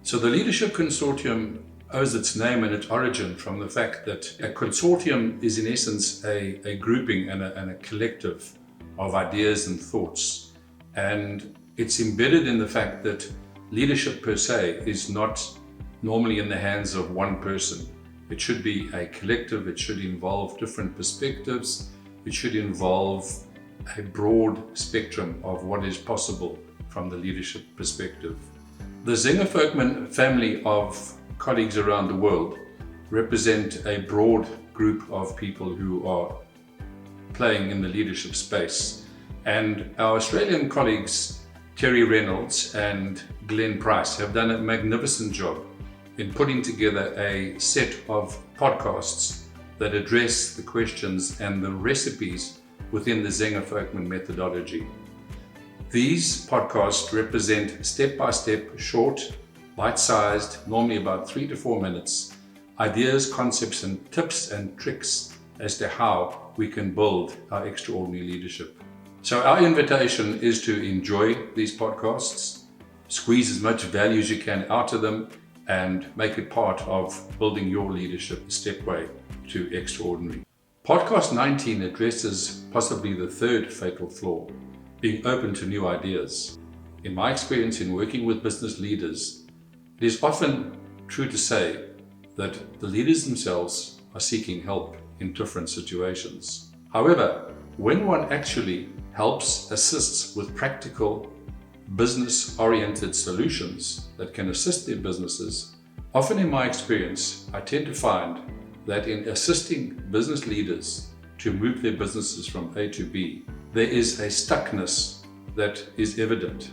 So the Leadership Consortium owes its name and its origin from the fact that a consortium is in essence a grouping and a collective of ideas and thoughts. And it's embedded in the fact that leadership per se is not normally in the hands of one person. It should be a collective, it should involve different perspectives, it should involve a broad spectrum of what is possible from the leadership perspective. The Zenger-Folkman family of colleagues around the world represent a broad group of people who are playing in the leadership space. And our Australian colleagues, Terry Reynolds and Glenn Price, have done a magnificent job in putting together a set of podcasts that address the questions and the recipes within the Zenger-Folkman methodology. These podcasts represent step-by-step, short, bite-sized, normally about 3 to 4 minutes, ideas, concepts, and tips and tricks as to how we can build our extraordinary leadership. So our invitation is to enjoy these podcasts, squeeze as much value as you can out of them, and make it part of building your leadership stepway to extraordinary. Podcast 19 addresses possibly the third fatal flaw, being open to new ideas. In my experience in working with business leaders, it is often true to say that the leaders themselves are seeking help in different situations. However, when one actually helps, assists with practical, business-oriented solutions that can assist their businesses, often in my experience, I tend to find that in assisting business leaders to move their businesses from A to B, there is a stuckness that is evident.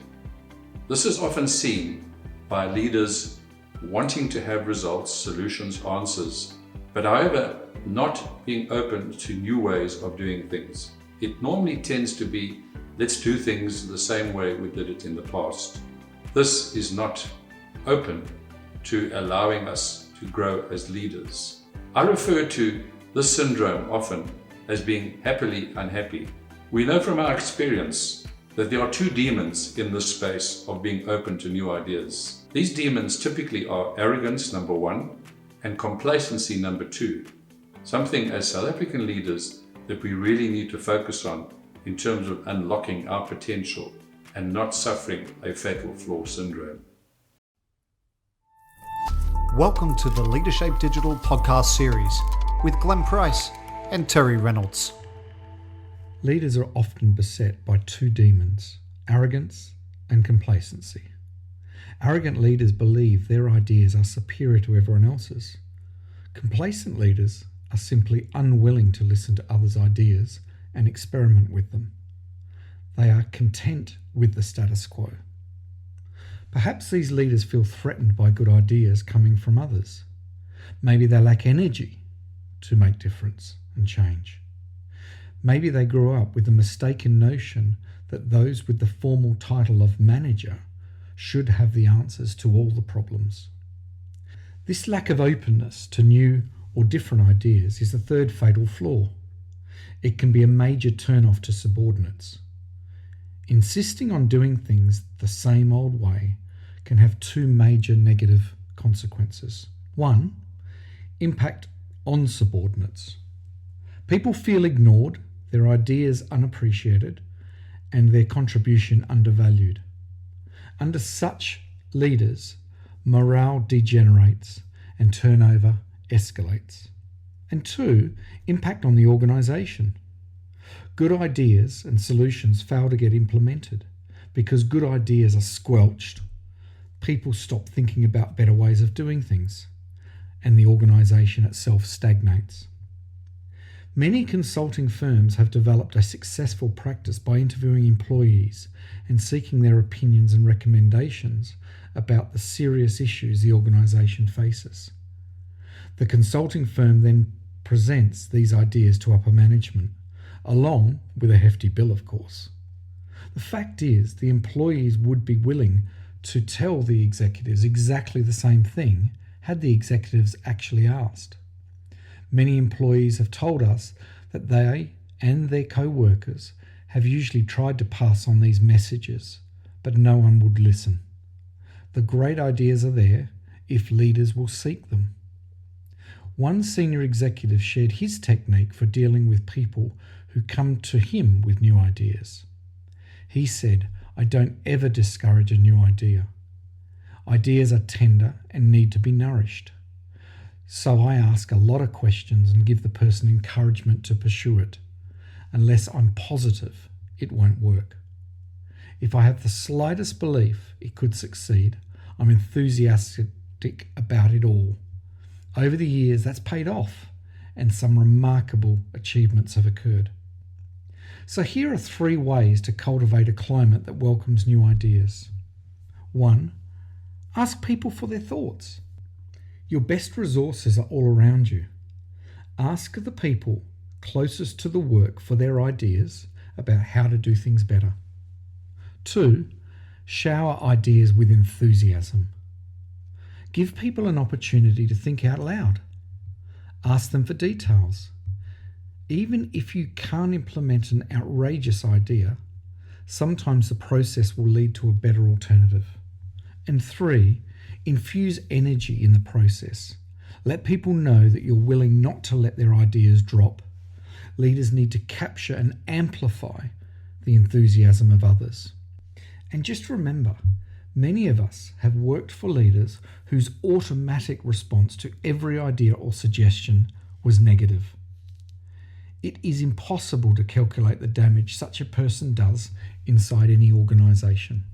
This is often seen by leaders wanting to have results, solutions, answers, but however, not being open to new ways of doing things. It normally tends to be, let's do things the same way we did it in the past. This is not open to allowing us to grow as leaders. I refer to this syndrome often as being happily unhappy. We know from our experience that there are two demons in this space of being open to new ideas. These demons typically are arrogance, number one, and complacency, number two. Something as South African leaders that we really need to focus on in terms of unlocking our potential and not suffering a fatal flaw syndrome. Welcome to the Leadership Digital podcast series with Glenn Price and Terry Reynolds. Leaders are often beset by two demons, arrogance and complacency. Arrogant leaders believe their ideas are superior to everyone else's. Complacent leaders are simply unwilling to listen to others' ideas and experiment with them. They are content with the status quo. Perhaps these leaders feel threatened by good ideas coming from others. Maybe they lack energy to make difference and change. Maybe they grew up with the mistaken notion that those with the formal title of manager should have the answers to all the problems. This lack of openness to new or different ideas is the third fatal flaw. It can be a major turn-off to subordinates. Insisting on doing things the same old way can have two major negative consequences. One, impact on subordinates. People feel ignored, their ideas unappreciated, and their contribution undervalued. Under such leaders, morale degenerates and turnover escalates. And two, impact on the organisation. Good ideas and solutions fail to get implemented because good ideas are squelched. People stop thinking about better ways of doing things, and the organisation itself stagnates. Many consulting firms have developed a successful practice by interviewing employees and seeking their opinions and recommendations about the serious issues the organisation faces. The consulting firm then presents these ideas to upper management, along with a hefty bill, of course. The fact is, the employees would be willing to tell the executives exactly the same thing had the executives actually asked. Many employees have told us that they and their co-workers have usually tried to pass on these messages, but no one would listen. The great ideas are there if leaders will seek them. One senior executive shared his technique for dealing with people who come to him with new ideas. He said, "I don't ever discourage a new idea. Ideas are tender and need to be nourished. So I ask a lot of questions and give the person encouragement to pursue it, unless I'm positive it won't work. If I have the slightest belief it could succeed, I'm enthusiastic about it all. Over the years, that's paid off, and some remarkable achievements have occurred." So here are 3 ways to cultivate a climate that welcomes new ideas. 1. Ask people for their thoughts. Your best resources are all around you. Ask the people closest to the work for their ideas about how to do things better. 2. Shower ideas with enthusiasm. Give people an opportunity to think out loud. Ask them for details. Even if you can't implement an outrageous idea, sometimes the process will lead to a better alternative. And 3, infuse energy in the process. Let people know that you're willing not to let their ideas drop. Leaders need to capture and amplify the enthusiasm of others. And just remember, many of us have worked for leaders whose automatic response to every idea or suggestion was negative. It is impossible to calculate the damage such a person does inside any organisation.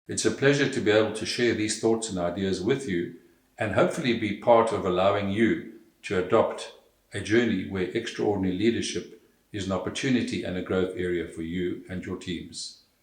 It's a pleasure to be able to share these thoughts and ideas with you, and hopefully be part of allowing you to adopt a journey where extraordinary leadership is an opportunity and a growth area for you and your teams.